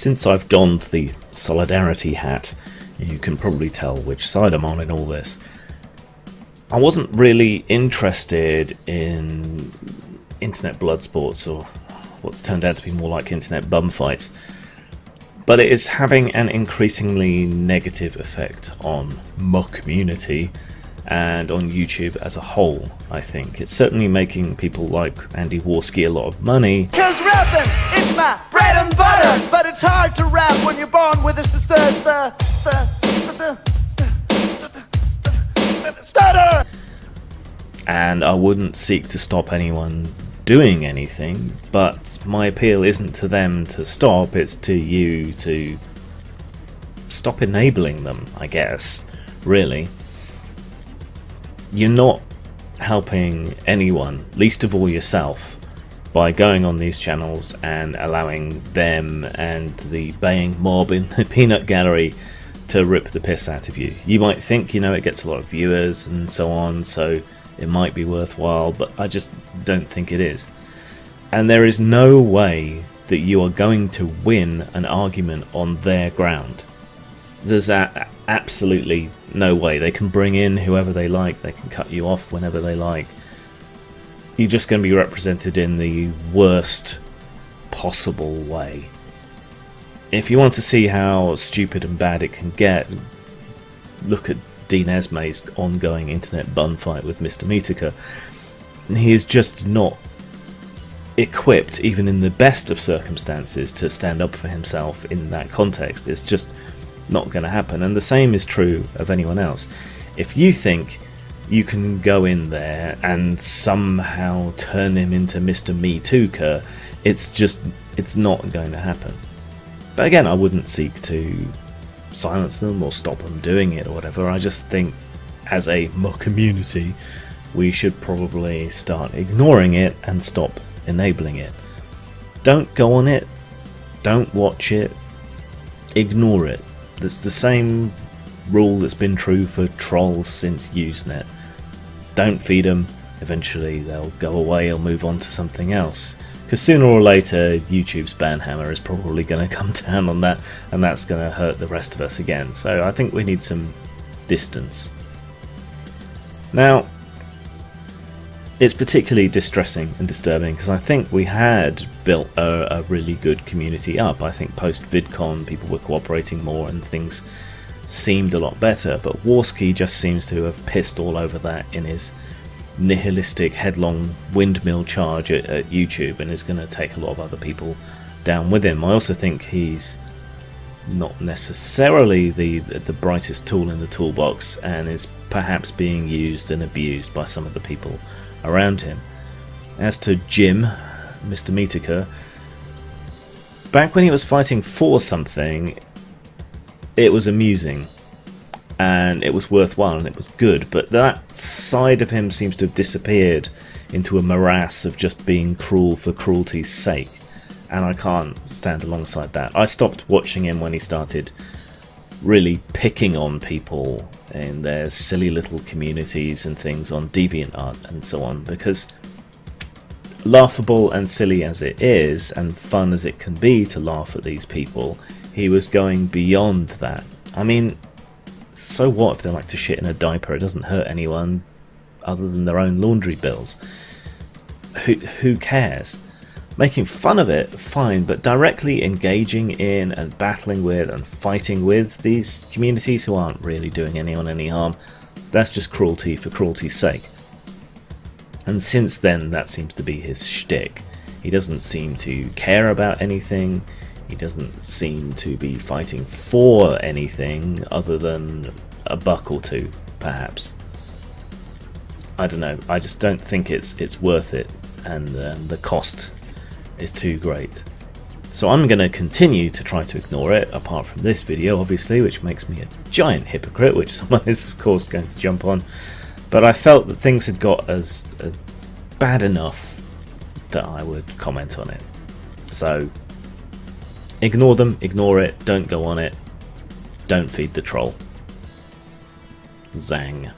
Since I've donned the solidarity hat, you can probably tell which side I'm on in all this. I wasn't really interested in internet blood sports, or what's turned out to be more like internet bum fights, but it is having an increasingly negative effect on my community and on YouTube as a whole. I think it's certainly making people like Andy Warski a lot of money. Cause rapping, it's my bread and butter, but it's hard to rap when you're born with a stutter. And I wouldn't seek to stop anyone doing anything, but my appeal isn't to them to stop, it's to you to stop enabling them, I guess, really. You're not helping anyone, least of all yourself, by going on these channels and allowing them and the baying mob in the peanut gallery to rip the piss out of you. You might think, you know, it gets a lot of viewers and so on, so it might be worthwhile, but I just don't think it is. And there is no way that you are going to win an argument on their ground. There's absolutely no way. They can bring in whoever they like, they can cut you off whenever they like. You're just going to be represented in the worst possible way. If you want to see how stupid and bad it can get, look at Dean Esmay's ongoing internet bun fight with Mr. Metica. He is just not equipped, even in the best of circumstances, to stand up for himself in that context. It's just not going to happen, and the same is true of anyone else. If you think you can go in there and somehow turn him into Mr. Me Tooker, it's not going to happen. But again, I wouldn't seek to silence them or stop them doing it or whatever. I just think as a community we should probably start ignoring it and stop enabling it. Don't go on it, don't watch it, ignore it. That's the same rule that's been true for trolls since Usenet. Don't feed them, eventually they'll go away or move on to something else. Because sooner or later YouTube's ban hammer is probably going to come down on that, and that's going to hurt the rest of us again. So I think we need some distance. Now, it's particularly distressing and disturbing because I think we had built a really good community up. I think post VidCon people were cooperating more and things seemed a lot better, but Warski just seems to have pissed all over that in his nihilistic headlong windmill charge at YouTube, and is going to take a lot of other people down with him. I also think he's not necessarily the brightest tool in the toolbox, and is perhaps being used and abused by some of the people around him. As to Jim, Mr. Metica, back when he was fighting for something, it was amusing and it was worthwhile and it was good, but that side of him seems to have disappeared into a morass of just being cruel for cruelty's sake, and I can't stand alongside that. I stopped watching him when he started really picking on people in their silly little communities and things on DeviantArt and so on, because laughable and silly as it is, and fun as it can be to laugh at these people, he was going beyond that. I mean, so what if they like to shit in a diaper? It doesn't hurt anyone other than their own laundry bills. Who cares? Making fun of it, fine, but directly engaging in and battling with and fighting with these communities who aren't really doing anyone any harm, that's just cruelty for cruelty's sake. And since then, that seems to be his shtick. He doesn't seem to care about anything. He doesn't seem to be fighting for anything other than a buck or two, perhaps. I don't know. I just don't think it's worth it, and the cost is too great. So I'm going to continue to try to ignore it, apart from this video, obviously, which makes me a giant hypocrite, which someone is, of course, going to jump on. But I felt that things had got as bad enough that I would comment on it. So ignore them, ignore it, don't go on it, don't feed the troll. Zang.